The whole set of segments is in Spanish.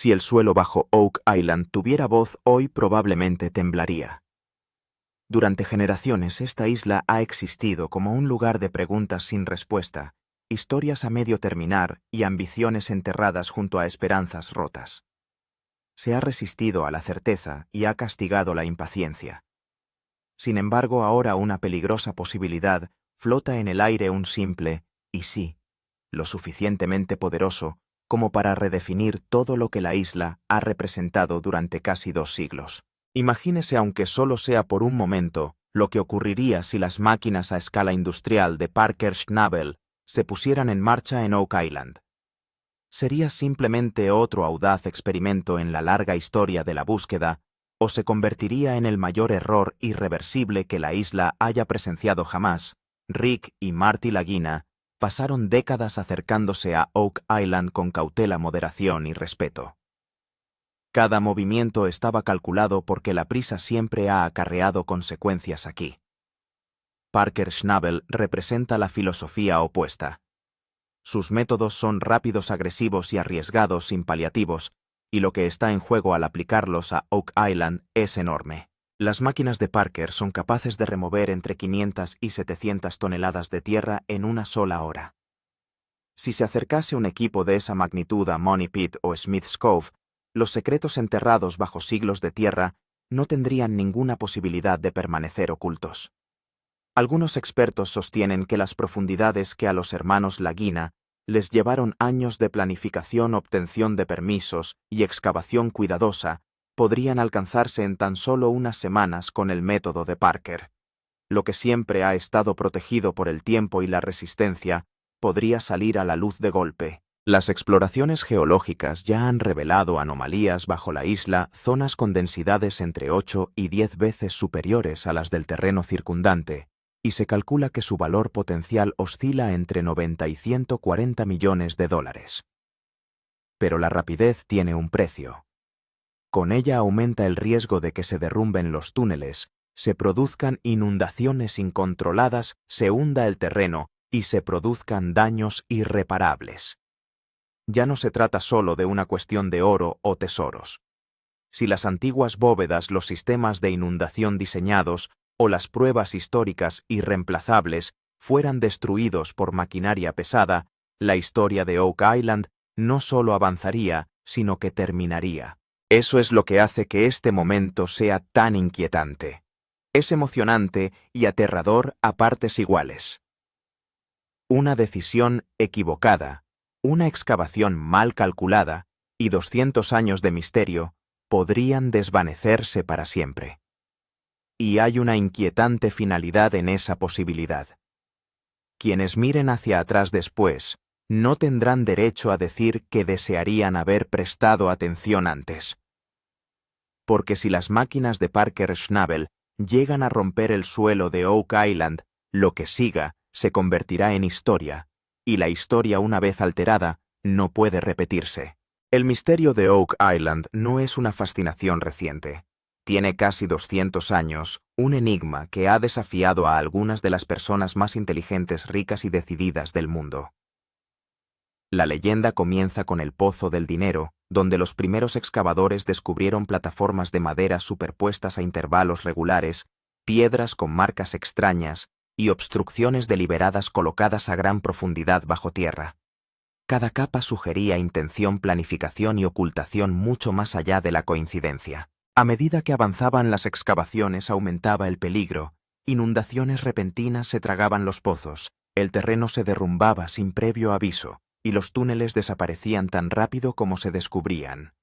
Si el suelo bajo Oak Island tuviera voz, hoy probablemente temblaría. Durante generaciones esta isla ha existido como un lugar de preguntas sin respuesta, historias a medio terminar y ambiciones enterradas junto a esperanzas rotas. Se ha resistido a la certeza y ha castigado la impaciencia. Sin embargo, ahora una peligrosa posibilidad flota en el aire, un simple «y sí», lo suficientemente poderoso como para redefinir todo lo que la isla ha representado durante casi 2 siglos. Imagínese, aunque solo sea por un momento, lo que ocurriría si las máquinas a escala industrial de Parker Schnabel se pusieran en marcha en Oak Island. ¿Sería simplemente otro audaz experimento en la larga historia de la búsqueda, o se convertiría en el mayor error irreversible que la isla haya presenciado jamás? Rick y Marty Lagina pasaron décadas acercándose a Oak Island con cautela, moderación y respeto. Cada movimiento estaba calculado porque la prisa siempre ha acarreado consecuencias aquí. Parker Schnabel representa la filosofía opuesta. Sus métodos son rápidos, agresivos y arriesgados sin paliativos, y lo que está en juego al aplicarlos a Oak Island es enorme. Las máquinas de Parker son capaces de remover entre 500 y 700 toneladas de tierra en una sola hora. Si se acercase un equipo de esa magnitud a Money Pit o Smith's Cove, los secretos enterrados bajo siglos de tierra no tendrían ninguna posibilidad de permanecer ocultos. Algunos expertos sostienen que las profundidades que a los hermanos Lagina les llevaron años de planificación, obtención de permisos y excavación cuidadosa podrían alcanzarse en tan solo unas semanas con el método de Parker. Lo que siempre ha estado protegido por el tiempo y la resistencia podría salir a la luz de golpe. Las exploraciones geológicas ya han revelado anomalías bajo la isla, zonas con densidades entre 8 y 10 veces superiores a las del terreno circundante, y se calcula que su valor potencial oscila entre 90 y 140 millones de dólares. Pero la rapidez tiene un precio. Con ella aumenta el riesgo de que se derrumben los túneles, se produzcan inundaciones incontroladas, se hunda el terreno y se produzcan daños irreparables. Ya no se trata solo de una cuestión de oro o tesoros. Si las antiguas bóvedas, los sistemas de inundación diseñados o las pruebas históricas irreemplazables fueran destruidos por maquinaria pesada, la historia de Oak Island no solo avanzaría, sino que terminaría. Eso es lo que hace que este momento sea tan inquietante. Es emocionante y aterrador a partes iguales. Una decisión equivocada, una excavación mal calculada y 200 años de misterio podrían desvanecerse para siempre. Y hay una inquietante finalidad en esa posibilidad. Quienes miren hacia atrás después no tendrán derecho a decir que desearían haber prestado atención antes. Porque si las máquinas de Parker Schnabel llegan a romper el suelo de Oak Island, lo que siga se convertirá en historia, y la historia, una vez alterada, no puede repetirse. El misterio de Oak Island no es una fascinación reciente. Tiene casi 200 años, un enigma que ha desafiado a algunas de las personas más inteligentes, ricas y decididas del mundo. La leyenda comienza con el Pozo del Dinero, donde los primeros excavadores descubrieron plataformas de madera superpuestas a intervalos regulares, piedras con marcas extrañas y obstrucciones deliberadas colocadas a gran profundidad bajo tierra. Cada capa sugería intención, planificación y ocultación mucho más allá de la coincidencia. A medida que avanzaban las excavaciones aumentaba el peligro, inundaciones repentinas se tragaban los pozos, el terreno se derrumbaba sin previo aviso, y los túneles desaparecían tan rápido como se descubrían.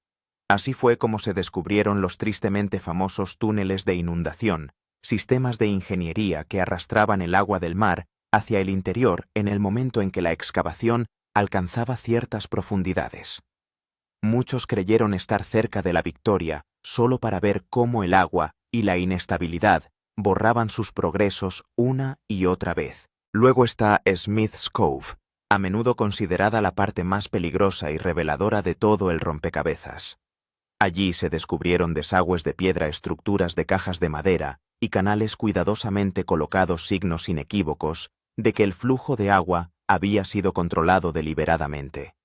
Así fue como se descubrieron los tristemente famosos túneles de inundación, sistemas de ingeniería que arrastraban el agua del mar hacia el interior en el momento en que la excavación alcanzaba ciertas profundidades. Muchos creyeron estar cerca de la victoria solo para ver cómo el agua y la inestabilidad borraban sus progresos una y otra vez. Luego está Smith's Cove, a menudo considerada la parte más peligrosa y reveladora de todo el rompecabezas. Allí se descubrieron desagües de piedra, estructuras de cajas de madera y canales cuidadosamente colocados, signos inequívocos de que el flujo de agua había sido controlado deliberadamente.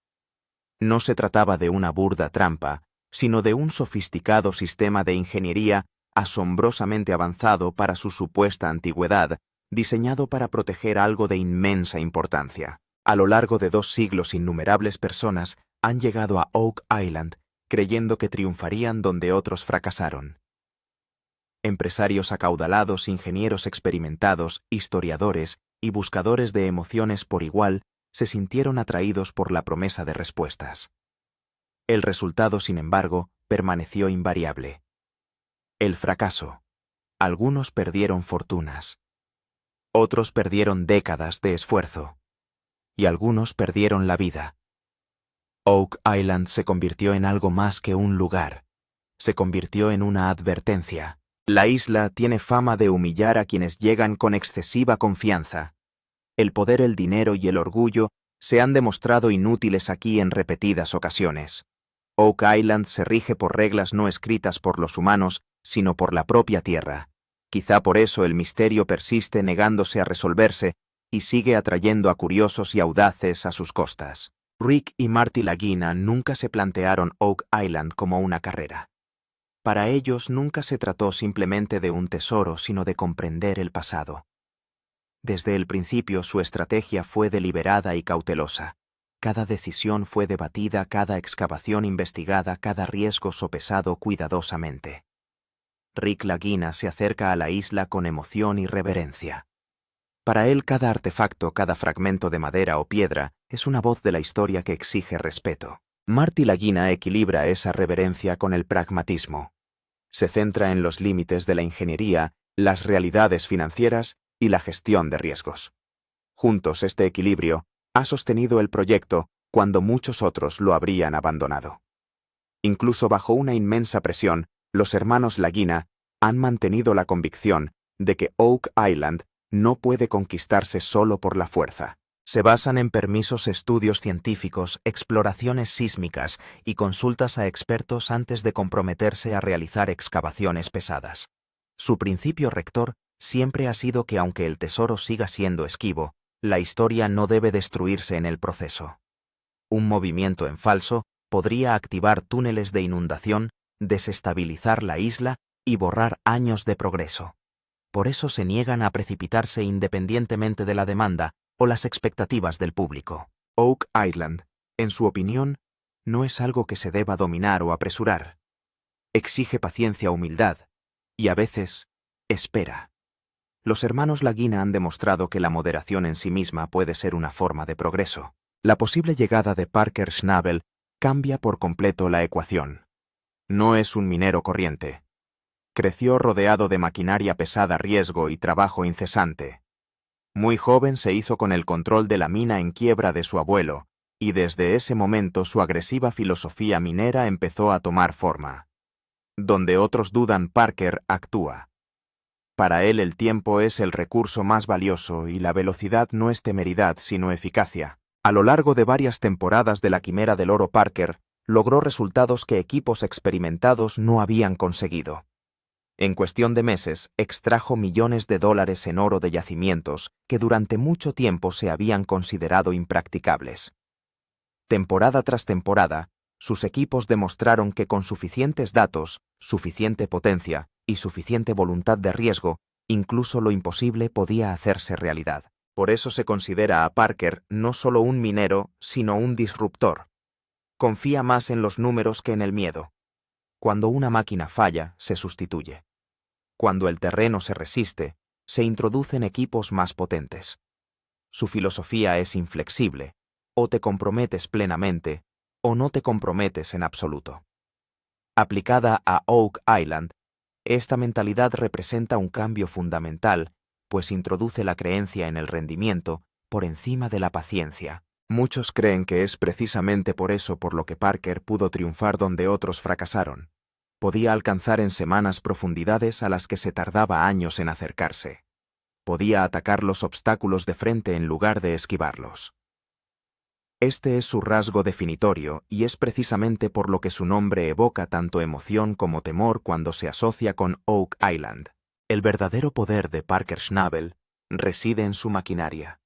No se trataba de una burda trampa, sino de un sofisticado sistema de ingeniería asombrosamente avanzado para su supuesta antigüedad, diseñado para proteger algo de inmensa importancia. A lo largo de 2 siglos innumerables personas han llegado a Oak Island creyendo que triunfarían donde otros fracasaron. Empresarios acaudalados, ingenieros experimentados, historiadores y buscadores de emociones por igual se sintieron atraídos por la promesa de respuestas. El resultado, sin embargo, permaneció invariable. El fracaso. Algunos perdieron fortunas. Otros perdieron décadas de esfuerzo. Y algunos perdieron la vida. Oak Island se convirtió en algo más que un lugar. Se convirtió en una advertencia. La isla tiene fama de humillar a quienes llegan con excesiva confianza. El poder, el dinero y el orgullo se han demostrado inútiles aquí en repetidas ocasiones. Oak Island se rige por reglas no escritas por los humanos, sino por la propia tierra. Quizá por eso el misterio persiste negándose a resolverse y sigue atrayendo a curiosos y audaces a sus costas. Rick y Marty Lagina nunca se plantearon Oak Island como una carrera. Para ellos nunca se trató simplemente de un tesoro, sino de comprender el pasado. Desde el principio su estrategia fue deliberada y cautelosa. Cada decisión fue debatida, cada excavación investigada, cada riesgo sopesado cuidadosamente. Rick Lagina se acerca a la isla con emoción y reverencia. Para él cada artefacto, cada fragmento de madera o piedra es una voz de la historia que exige respeto. Marty Lagina equilibra esa reverencia con el pragmatismo. Se centra en los límites de la ingeniería, las realidades financieras y la gestión de riesgos. Juntos este equilibrio ha sostenido el proyecto cuando muchos otros lo habrían abandonado. Incluso bajo una inmensa presión, los hermanos Lagina han mantenido la convicción de que Oak Island no puede conquistarse solo por la fuerza. Se basan en permisos, estudios científicos, exploraciones sísmicas y consultas a expertos antes de comprometerse a realizar excavaciones pesadas. Su principio rector siempre ha sido que aunque el tesoro siga siendo esquivo, la historia no debe destruirse en el proceso. Un movimiento en falso podría activar túneles de inundación, desestabilizar la isla y borrar años de progreso. Por eso se niegan a precipitarse independientemente de la demanda o las expectativas del público. Oak Island, en su opinión, no es algo que se deba dominar o apresurar. Exige paciencia, humildad y, a veces, espera. Los hermanos Lagina han demostrado que la moderación en sí misma puede ser una forma de progreso. La posible llegada de Parker Schnabel cambia por completo la ecuación. No es un minero corriente. Creció rodeado de maquinaria pesada, riesgo y trabajo incesante. Muy joven se hizo con el control de la mina en quiebra de su abuelo, y desde ese momento su agresiva filosofía minera empezó a tomar forma. Donde otros dudan, Parker actúa. Para él el tiempo es el recurso más valioso y la velocidad no es temeridad sino eficacia. A lo largo de varias temporadas de la Quimera del Oro, Parker logró resultados que equipos experimentados no habían conseguido. En cuestión de meses, extrajo millones de dólares en oro de yacimientos que durante mucho tiempo se habían considerado impracticables. Temporada tras temporada, sus equipos demostraron que con suficientes datos, suficiente potencia y suficiente voluntad de riesgo, incluso lo imposible podía hacerse realidad. Por eso se considera a Parker no solo un minero, sino un disruptor. Confía más en los números que en el miedo. Cuando una máquina falla, se sustituye. Cuando el terreno se resiste, se introducen equipos más potentes. Su filosofía es inflexible. O te comprometes plenamente, o no te comprometes en absoluto. Aplicada a Oak Island, esta mentalidad representa un cambio fundamental, pues introduce la creencia en el rendimiento por encima de la paciencia. Muchos creen que es precisamente por eso por lo que Parker pudo triunfar donde otros fracasaron. Podía alcanzar en semanas profundidades a las que se tardaba años en acercarse. Podía atacar los obstáculos de frente en lugar de esquivarlos. Este es su rasgo definitorio y es precisamente por lo que su nombre evoca tanto emoción como temor cuando se asocia con Oak Island. El verdadero poder de Parker Schnabel reside en su maquinaria.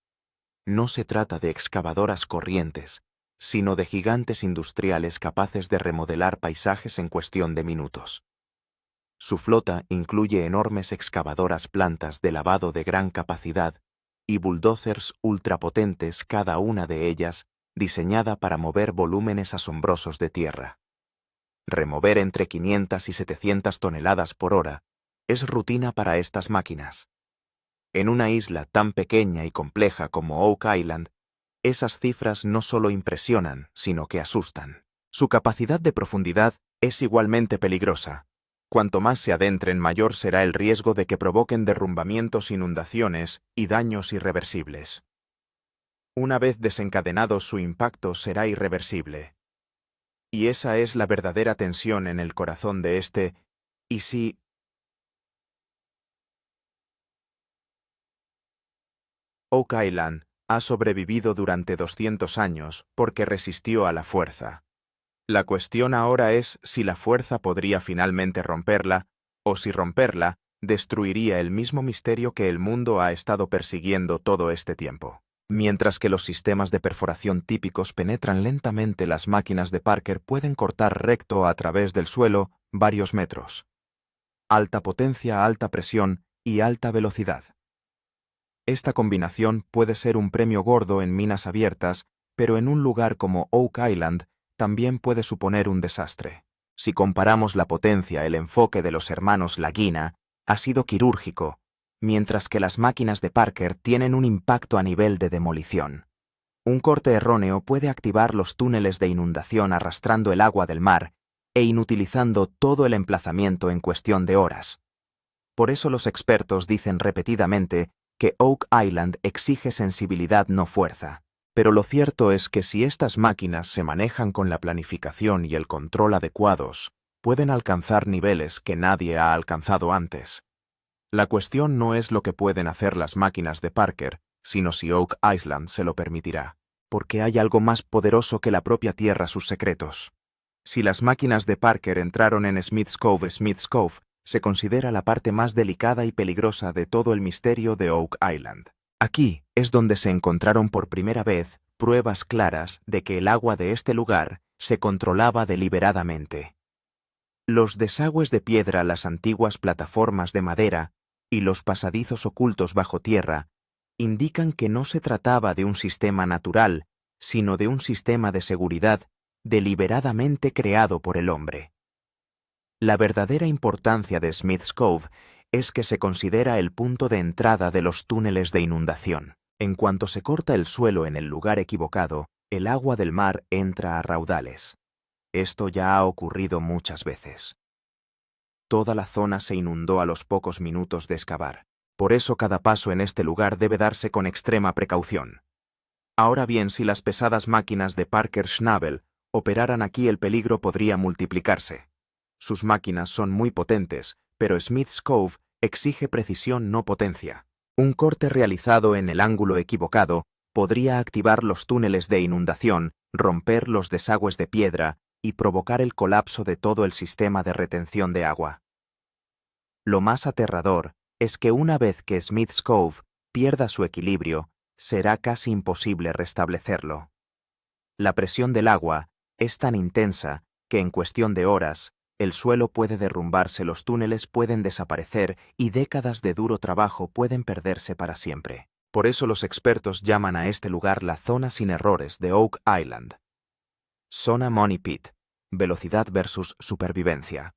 No se trata de excavadoras corrientes, sino de gigantes industriales capaces de remodelar paisajes en cuestión de minutos. Su flota incluye enormes excavadoras plantas de lavado de gran capacidad y bulldozers ultrapotentes, cada una de ellas diseñada para mover volúmenes asombrosos de tierra. Remover entre 500 y 700 toneladas por hora es rutina para estas máquinas. En una isla tan pequeña y compleja como Oak Island, esas cifras no solo impresionan, sino que asustan. Su capacidad de profundidad es igualmente peligrosa. Cuanto más se adentren, mayor será el riesgo de que provoquen derrumbamientos, inundaciones y daños irreversibles. Una vez desencadenado, su impacto será irreversible. Y esa es la verdadera tensión en el corazón de este, ¿y si? Oak Island ha sobrevivido durante 200 años porque resistió a la fuerza. La cuestión ahora es si la fuerza podría finalmente romperla, o si romperla destruiría el mismo misterio que el mundo ha estado persiguiendo todo este tiempo. Mientras que los sistemas de perforación típicos penetran lentamente, las máquinas de Parker pueden cortar recto a través del suelo varios metros. Alta potencia, alta presión y alta velocidad. Esta combinación puede ser un premio gordo en minas abiertas, pero en un lugar como Oak Island también puede suponer un desastre. Si comparamos la potencia, el enfoque de los hermanos Lagina ha sido quirúrgico, mientras que las máquinas de Parker tienen un impacto a nivel de demolición. Un corte erróneo puede activar los túneles de inundación arrastrando el agua del mar e inutilizando todo el emplazamiento en cuestión de horas. Por eso los expertos dicen repetidamente que Oak Island exige sensibilidad, no fuerza. Pero lo cierto es que si estas máquinas se manejan con la planificación y el control adecuados, pueden alcanzar niveles que nadie ha alcanzado antes. La cuestión no es lo que pueden hacer las máquinas de Parker, sino si Oak Island se lo permitirá. Porque hay algo más poderoso que la propia Tierra, sus secretos. Si las máquinas de Parker entraron en Smith's Cove se considera la parte más delicada y peligrosa de todo el misterio de Oak Island. Aquí es donde se encontraron por primera vez pruebas claras de que el agua de este lugar se controlaba deliberadamente. Los desagües de piedra, las antiguas plataformas de madera y los pasadizos ocultos bajo tierra indican que no se trataba de un sistema natural, sino de un sistema de seguridad deliberadamente creado por el hombre. La verdadera importancia de Smith's Cove es que se considera el punto de entrada de los túneles de inundación. En cuanto se corta el suelo en el lugar equivocado, el agua del mar entra a raudales. Esto ya ha ocurrido muchas veces. Toda la zona se inundó a los pocos minutos de excavar. Por eso cada paso en este lugar debe darse con extrema precaución. Ahora bien, si las pesadas máquinas de Parker Schnabel operaran aquí, el peligro podría multiplicarse. Sus máquinas son muy potentes, pero Smith's Cove exige precisión, no potencia. Un corte realizado en el ángulo equivocado podría activar los túneles de inundación, romper los desagües de piedra y provocar el colapso de todo el sistema de retención de agua. Lo más aterrador es que una vez que Smith's Cove pierda su equilibrio, será casi imposible restablecerlo. La presión del agua es tan intensa que en cuestión de horas, el suelo puede derrumbarse, los túneles pueden desaparecer y décadas de duro trabajo pueden perderse para siempre. Por eso los expertos llaman a este lugar la zona sin errores de Oak Island. Zona Money Pit, velocidad versus supervivencia.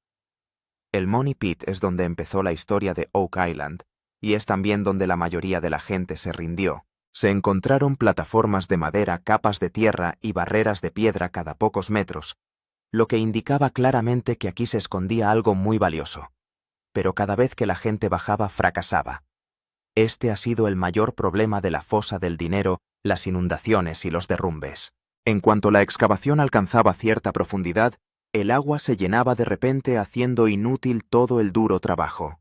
El Money Pit es donde empezó la historia de Oak Island y es también donde la mayoría de la gente se rindió. Se encontraron plataformas de madera, capas de tierra y barreras de piedra cada pocos metros, lo que indicaba claramente que aquí se escondía algo muy valioso. Pero cada vez que la gente bajaba, fracasaba. Este ha sido el mayor problema de la fosa del dinero, las inundaciones y los derrumbes. En cuanto la excavación alcanzaba cierta profundidad, el agua se llenaba de repente, haciendo inútil todo el duro trabajo.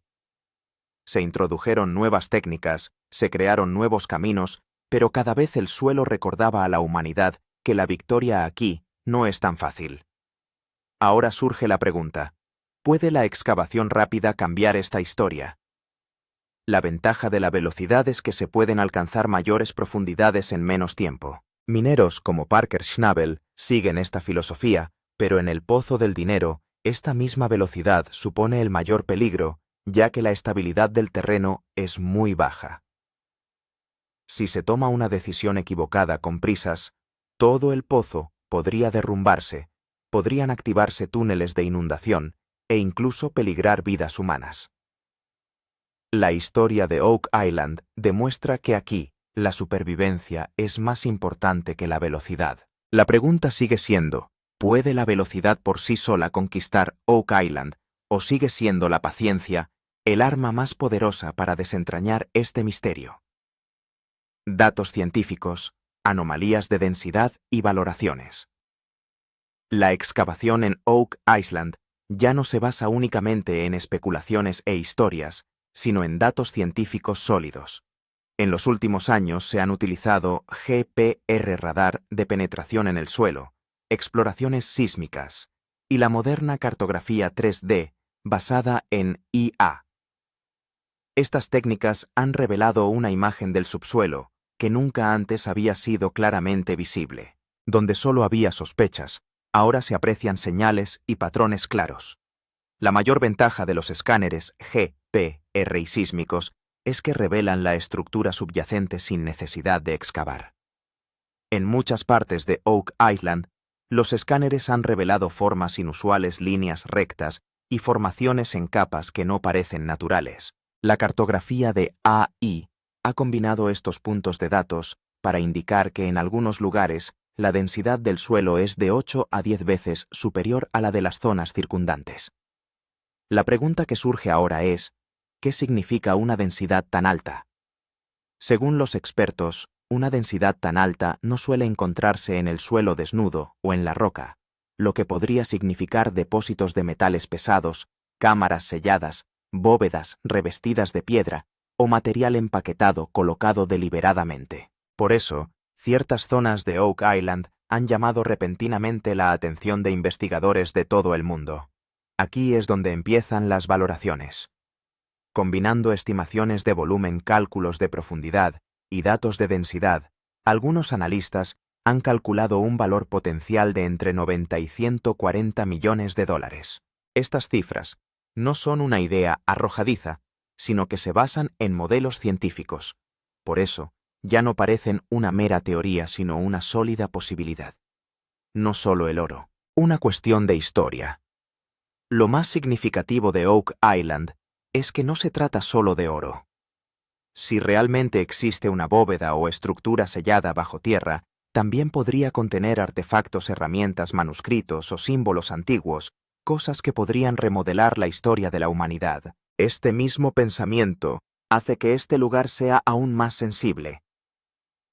Se introdujeron nuevas técnicas, se crearon nuevos caminos, pero cada vez el suelo recordaba a la humanidad que la victoria aquí no es tan fácil. Ahora surge la pregunta: ¿puede la excavación rápida cambiar esta historia? La ventaja de la velocidad es que se pueden alcanzar mayores profundidades en menos tiempo. Mineros como Parker Schnabel siguen esta filosofía, pero en el pozo del dinero, esta misma velocidad supone el mayor peligro, ya que la estabilidad del terreno es muy baja. Si se toma una decisión equivocada con prisas, todo el pozo podría derrumbarse, podrían activarse túneles de inundación e incluso peligrar vidas humanas. La historia de Oak Island demuestra que aquí la supervivencia es más importante que la velocidad. La pregunta sigue siendo, ¿puede la velocidad por sí sola conquistar Oak Island o sigue siendo la paciencia el arma más poderosa para desentrañar este misterio? Datos científicos, anomalías de densidad y valoraciones. La excavación en Oak Island ya no se basa únicamente en especulaciones e historias, sino en datos científicos sólidos. En los últimos años se han utilizado GPR radar de penetración en el suelo, exploraciones sísmicas y la moderna cartografía 3D basada en IA. Estas técnicas han revelado una imagen del subsuelo que nunca antes había sido claramente visible. Donde solo había sospechas, ahora se aprecian señales y patrones claros. La mayor ventaja de los escáneres GPR y sísmicos es que revelan la estructura subyacente sin necesidad de excavar. En muchas partes de Oak Island, los escáneres han revelado formas inusuales, líneas rectas y formaciones en capas que no parecen naturales. La cartografía de AI ha combinado estos puntos de datos para indicar que en algunos lugares la densidad del suelo es de 8 a 10 veces superior a la de las zonas circundantes. La pregunta que surge ahora es, ¿qué significa una densidad tan alta? Según los expertos, una densidad tan alta no suele encontrarse en el suelo desnudo o en la roca, lo que podría significar depósitos de metales pesados, cámaras selladas, bóvedas revestidas de piedra o material empaquetado colocado deliberadamente. Por eso, ciertas zonas de Oak Island han llamado repentinamente la atención de investigadores de todo el mundo. Aquí es donde empiezan las valoraciones. Combinando estimaciones de volumen, cálculos de profundidad y datos de densidad, algunos analistas han calculado un valor potencial de entre 90 y 140 millones de dólares. Estas cifras no son una idea arrojadiza, sino que se basan en modelos científicos. Por eso, ya no parecen una mera teoría, sino una sólida posibilidad. No solo el oro. Una cuestión de historia. Lo más significativo de Oak Island es que no se trata solo de oro. Si realmente existe una bóveda o estructura sellada bajo tierra, también podría contener artefactos, herramientas, manuscritos o símbolos antiguos, cosas que podrían remodelar la historia de la humanidad. Este mismo pensamiento hace que este lugar sea aún más sensible.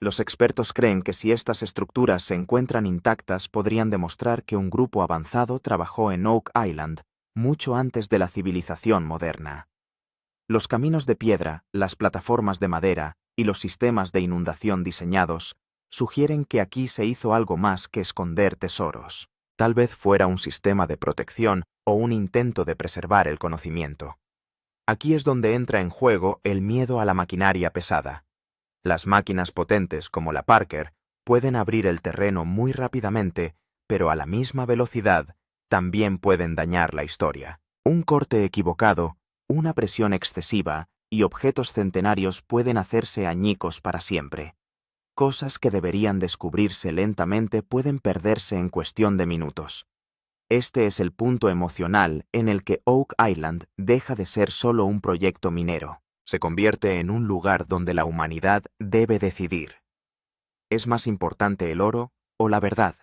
Los expertos creen que si estas estructuras se encuentran intactas podrían demostrar que un grupo avanzado trabajó en Oak Island mucho antes de la civilización moderna. Los caminos de piedra, las plataformas de madera y los sistemas de inundación diseñados sugieren que aquí se hizo algo más que esconder tesoros. Tal vez fuera un sistema de protección o un intento de preservar el conocimiento. Aquí es donde entra en juego el miedo a la maquinaria pesada. Las máquinas potentes como la Parker pueden abrir el terreno muy rápidamente, pero a la misma velocidad también pueden dañar la historia. Un corte equivocado, una presión excesiva y objetos centenarios pueden hacerse añicos para siempre. Cosas que deberían descubrirse lentamente pueden perderse en cuestión de minutos. Este es el punto emocional en el que Oak Island deja de ser solo un proyecto minero. Se convierte en un lugar donde la humanidad debe decidir. ¿Es más importante el oro o la verdad?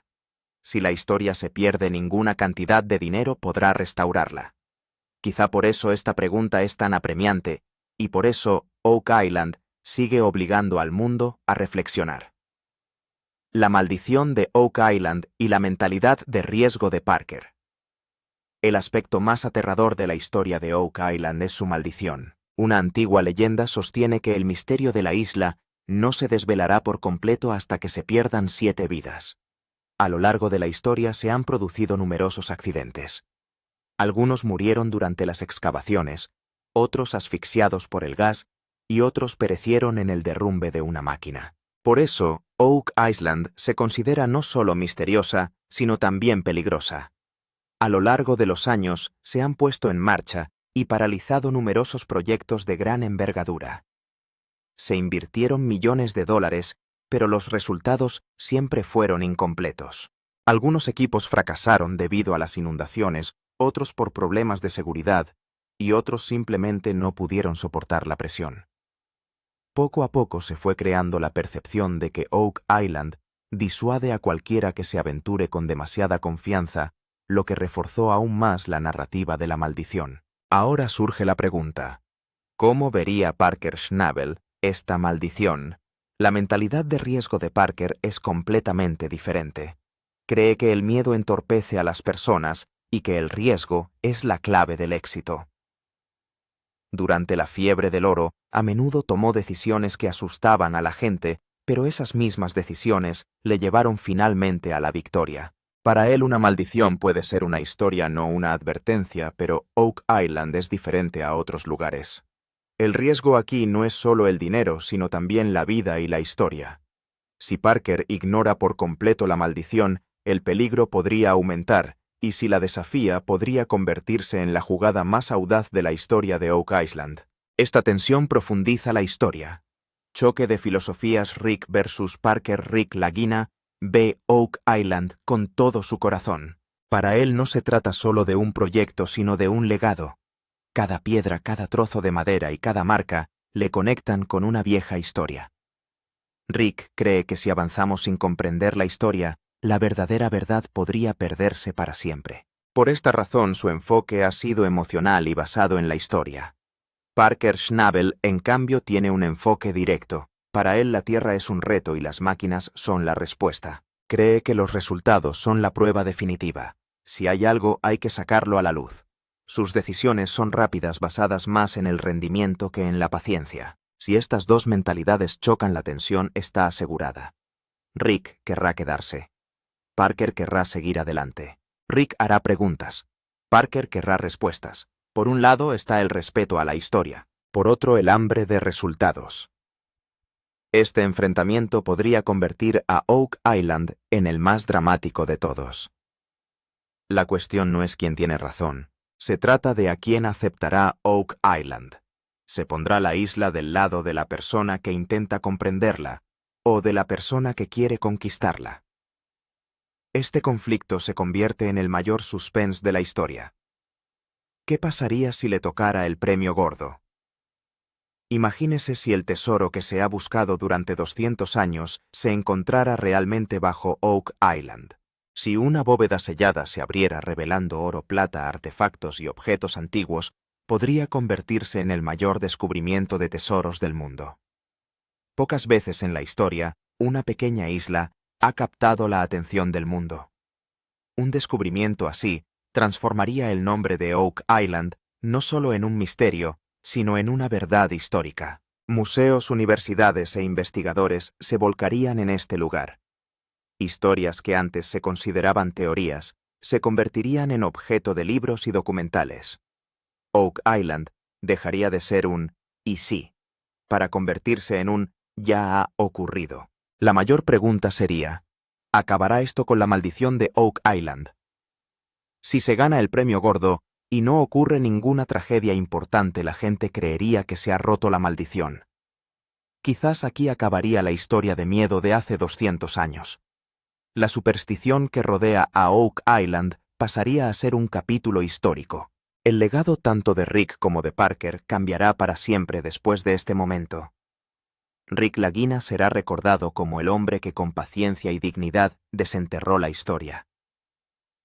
Si la historia se pierde, ninguna cantidad de dinero podrá restaurarla. Quizá por eso esta pregunta es tan apremiante, y por eso Oak Island sigue obligando al mundo a reflexionar. La maldición de Oak Island y la mentalidad de riesgo de Parker. El aspecto más aterrador de la historia de Oak Island es su maldición. Una antigua leyenda sostiene que el misterio de la isla no se desvelará por completo hasta que se pierdan 7 vidas. A lo largo de la historia se han producido numerosos accidentes. Algunos murieron durante las excavaciones, otros asfixiados por el gas y otros perecieron en el derrumbe de una máquina. Por eso, Oak Island se considera no solo misteriosa, sino también peligrosa. A lo largo de los años se han puesto en marcha y paralizado numerosos proyectos de gran envergadura. Se invirtieron millones de dólares, pero los resultados siempre fueron incompletos. Algunos equipos fracasaron debido a las inundaciones, otros por problemas de seguridad, y otros simplemente no pudieron soportar la presión. Poco a poco se fue creando la percepción de que Oak Island disuade a cualquiera que se aventure con demasiada confianza, lo que reforzó aún más la narrativa de la maldición. Ahora surge la pregunta: ¿cómo vería Parker Schnabel esta maldición? La mentalidad de riesgo de Parker es completamente diferente. Cree que el miedo entorpece a las personas y que el riesgo es la clave del éxito. Durante la fiebre del oro, a menudo tomó decisiones que asustaban a la gente, pero esas mismas decisiones le llevaron finalmente a la victoria. Para él, una maldición puede ser una historia, no una advertencia, pero Oak Island es diferente a otros lugares. El riesgo aquí no es solo el dinero, sino también la vida y la historia. Si Parker ignora por completo la maldición, el peligro podría aumentar, y si la desafía, podría convertirse en la jugada más audaz de la historia de Oak Island. Esta tensión profundiza la historia. Choque de filosofías. Rick versus Parker. Rick Lagina ve Oak Island con todo su corazón. Para él no se trata solo de un proyecto, sino de un legado. Cada piedra, cada trozo de madera y cada marca le conectan con una vieja historia. Rick cree que si avanzamos sin comprender la historia, la verdadera verdad podría perderse para siempre. Por esta razón, su enfoque ha sido emocional y basado en la historia. Parker Schnabel, en cambio, tiene un enfoque directo. Para él la Tierra es un reto y las máquinas son la respuesta. Cree que los resultados son la prueba definitiva. Si hay algo, hay que sacarlo a la luz. Sus decisiones son rápidas, basadas más en el rendimiento que en la paciencia. Si estas dos mentalidades chocan, la tensión está asegurada. Rick querrá quedarse. Parker querrá seguir adelante. Rick hará preguntas. Parker querrá respuestas. Por un lado está el respeto a la historia, por otro el hambre de resultados. Este enfrentamiento podría convertir a Oak Island en el más dramático de todos. La cuestión no es quién tiene razón, se trata de a quién aceptará Oak Island. ¿Se pondrá la isla del lado de la persona que intenta comprenderla o de la persona que quiere conquistarla? Este conflicto se convierte en el mayor suspense de la historia. ¿Qué pasaría si le tocara el premio gordo? Imagínese si el tesoro que se ha buscado durante 200 años se encontrara realmente bajo Oak Island. Si una bóveda sellada se abriera revelando oro, plata, artefactos y objetos antiguos, podría convertirse en el mayor descubrimiento de tesoros del mundo. Pocas veces en la historia, una pequeña isla ha captado la atención del mundo. Un descubrimiento así transformaría el nombre de Oak Island no solo en un misterio, sino en una verdad histórica. Museos, universidades e investigadores se volcarían en este lugar. Historias que antes se consideraban teorías se convertirían en objeto de libros y documentales. Oak Island dejaría de ser un «y sí», para convertirse en un «ya ha ocurrido». La mayor pregunta sería: ¿acabará esto con la maldición de Oak Island? Si se gana el premio gordo y no ocurre ninguna tragedia importante, la gente creería que se ha roto la maldición. Quizás aquí acabaría la historia de miedo de hace 200 años. La superstición que rodea a Oak Island pasaría a ser un capítulo histórico. El legado tanto de Rick como de Parker cambiará para siempre después de este momento. Rick Lagina será recordado como el hombre que con paciencia y dignidad desenterró la historia.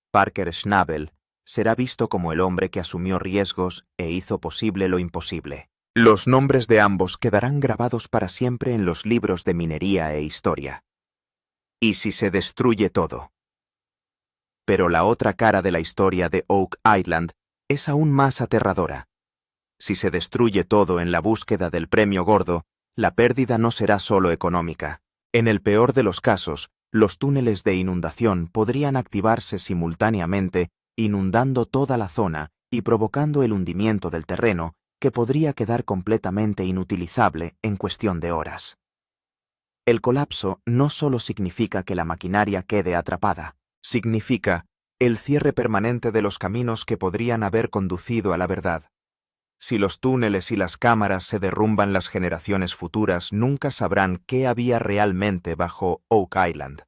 Parker Schnabel será visto como el hombre que asumió riesgos e hizo posible lo imposible. Los nombres de ambos quedarán grabados para siempre en los libros de minería e historia. ¿Y si se destruye todo? Pero la otra cara de la historia de Oak Island es aún más aterradora. Si se destruye todo en la búsqueda del premio gordo, la pérdida no será solo económica. En el peor de los casos, los túneles de inundación podrían activarse simultáneamente, inundando toda la zona y provocando el hundimiento del terreno, que podría quedar completamente inutilizable en cuestión de horas. El colapso no solo significa que la maquinaria quede atrapada, significa el cierre permanente de los caminos que podrían haber conducido a la verdad. Si los túneles y las cámaras se derrumban, las generaciones futuras nunca sabrán qué había realmente bajo Oak Island.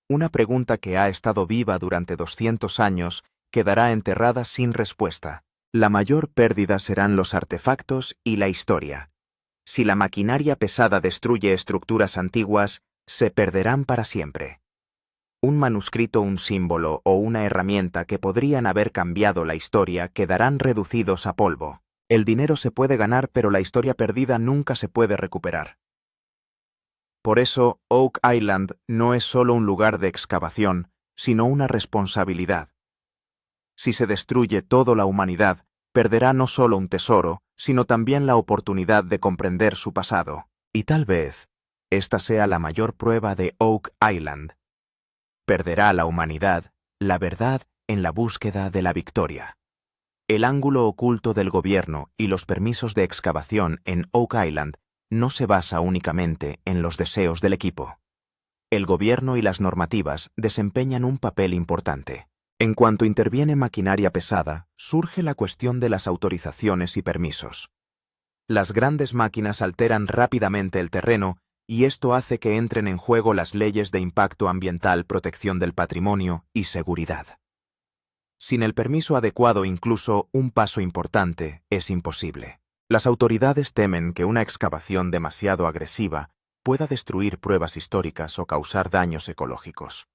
Una pregunta que ha estado viva durante 200 años quedará enterrada sin respuesta. La mayor pérdida serán los artefactos y la historia. Si la maquinaria pesada destruye estructuras antiguas, se perderán para siempre. Un manuscrito, un símbolo o una herramienta que podrían haber cambiado la historia quedarán reducidos a polvo. El dinero se puede ganar, pero la historia perdida nunca se puede recuperar. Por eso, Oak Island no es solo un lugar de excavación, sino una responsabilidad. Si se destruye toda la humanidad, perderá no solo un tesoro, sino también la oportunidad de comprender su pasado. Y tal vez, esta sea la mayor prueba de Oak Island. Perderá la humanidad, la verdad en la búsqueda de la victoria. El ángulo oculto del gobierno y los permisos de excavación en Oak Island no se basa únicamente en los deseos del equipo. El gobierno y las normativas desempeñan un papel importante. En cuanto interviene maquinaria pesada, surge la cuestión de las autorizaciones y permisos. Las grandes máquinas alteran rápidamente el terreno y esto hace que entren en juego las leyes de impacto ambiental, protección del patrimonio y seguridad. Sin el permiso adecuado, incluso un paso importante es imposible. Las autoridades temen que una excavación demasiado agresiva pueda destruir pruebas históricas o causar daños ecológicos.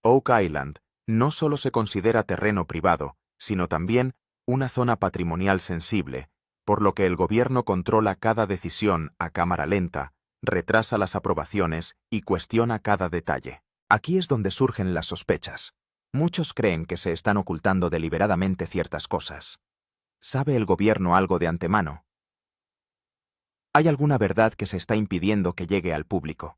Oak Island no solo se considera terreno privado, sino también una zona patrimonial sensible, por lo que el gobierno controla cada decisión a cámara lenta, retrasa las aprobaciones y cuestiona cada detalle. Aquí es donde surgen las sospechas. Muchos creen que se están ocultando deliberadamente ciertas cosas. ¿Sabe el gobierno algo de antemano? ¿Hay alguna verdad que se está impidiendo que llegue al público?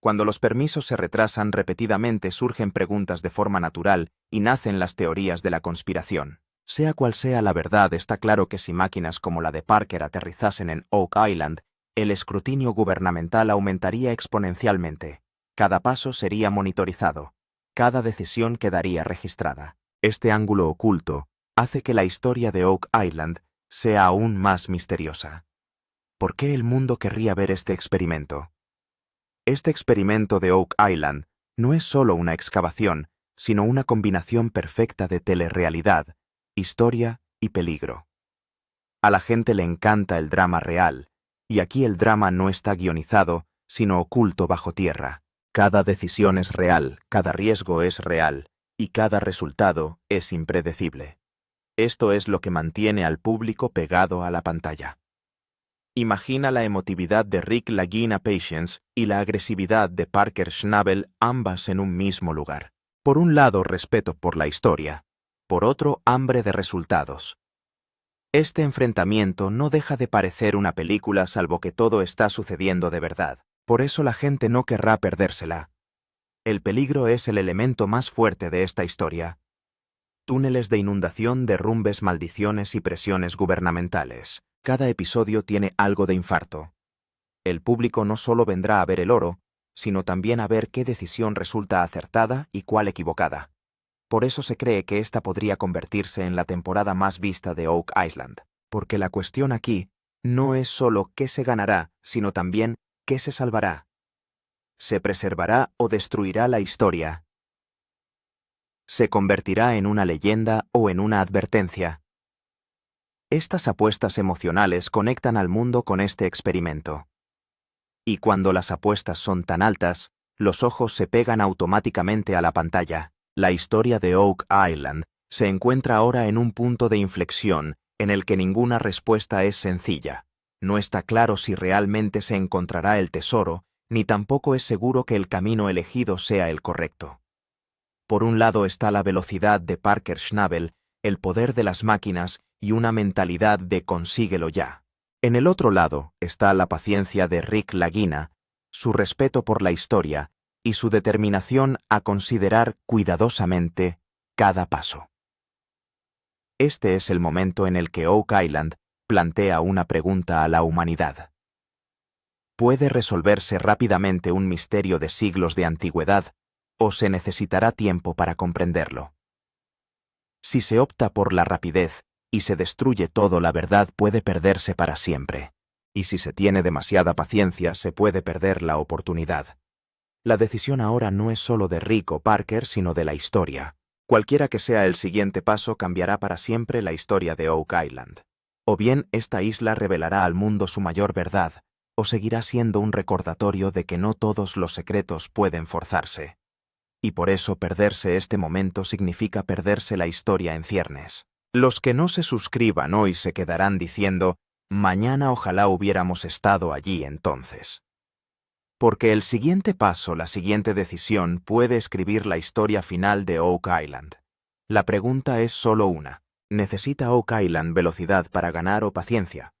Cuando los permisos se retrasan repetidamente, surgen preguntas de forma natural y nacen las teorías de la conspiración. Sea cual sea la verdad, está claro que si máquinas como la de Parker aterrizasen en Oak Island, el escrutinio gubernamental aumentaría exponencialmente. Cada paso sería monitorizado. Cada decisión quedaría registrada. Este ángulo oculto hace que la historia de Oak Island sea aún más misteriosa. ¿Por qué el mundo querría ver este experimento? Este experimento de Oak Island no es solo una excavación, sino una combinación perfecta de telerrealidad, historia y peligro. A la gente le encanta el drama real, y aquí el drama no está guionizado, sino oculto bajo tierra. Cada decisión es real, cada riesgo es real, y cada resultado es impredecible. Esto es lo que mantiene al público pegado a la pantalla. Imagina la emotividad de Rick Lagina Patience y la agresividad de Parker Schnabel, ambas en un mismo lugar. Por un lado, respeto por la historia, por otro, hambre de resultados. Este enfrentamiento no deja de parecer una película, salvo que todo está sucediendo de verdad. Por eso la gente no querrá perdérsela. El peligro es el elemento más fuerte de esta historia. Túneles de inundación, derrumbes, maldiciones y presiones gubernamentales. Cada episodio tiene algo de infarto. El público no solo vendrá a ver el oro, sino también a ver qué decisión resulta acertada y cuál equivocada. Por eso se cree que esta podría convertirse en la temporada más vista de Oak Island. Porque la cuestión aquí no es solo qué se ganará, sino también qué se salvará. ¿Se preservará o destruirá la historia? ¿Se convertirá en una leyenda o en una advertencia? Estas apuestas emocionales conectan al mundo con este experimento. Y cuando las apuestas son tan altas, los ojos se pegan automáticamente a la pantalla. La historia de Oak Island se encuentra ahora en un punto de inflexión en el que ninguna respuesta es sencilla. No está claro si realmente se encontrará el tesoro, ni tampoco es seguro que el camino elegido sea el correcto. Por un lado está la velocidad de Parker Schnabel, el poder de las máquinas y una mentalidad de consíguelo ya. En el otro lado está la paciencia de Rick Lagina, su respeto por la historia y su determinación a considerar cuidadosamente cada paso. Este es el momento en el que Oak Island plantea una pregunta a la humanidad. ¿Puede resolverse rápidamente un misterio de siglos de antigüedad o se necesitará tiempo para comprenderlo? Si se opta por la rapidez y se destruye todo, la verdad puede perderse para siempre. Y si se tiene demasiada paciencia, se puede perder la oportunidad. La decisión ahora no es solo de Rick o Parker, sino de la historia. Cualquiera que sea el siguiente paso cambiará para siempre la historia de Oak Island. O bien esta isla revelará al mundo su mayor verdad, o seguirá siendo un recordatorio de que no todos los secretos pueden forzarse. Y por eso perderse este momento significa perderse la historia en ciernes. Los que no se suscriban hoy se quedarán diciendo, mañana ojalá hubiéramos estado allí entonces. Porque el siguiente paso, la siguiente decisión, puede escribir la historia final de Oak Island. La pregunta es solo una. ¿Necesita Oak Island velocidad para ganar o paciencia?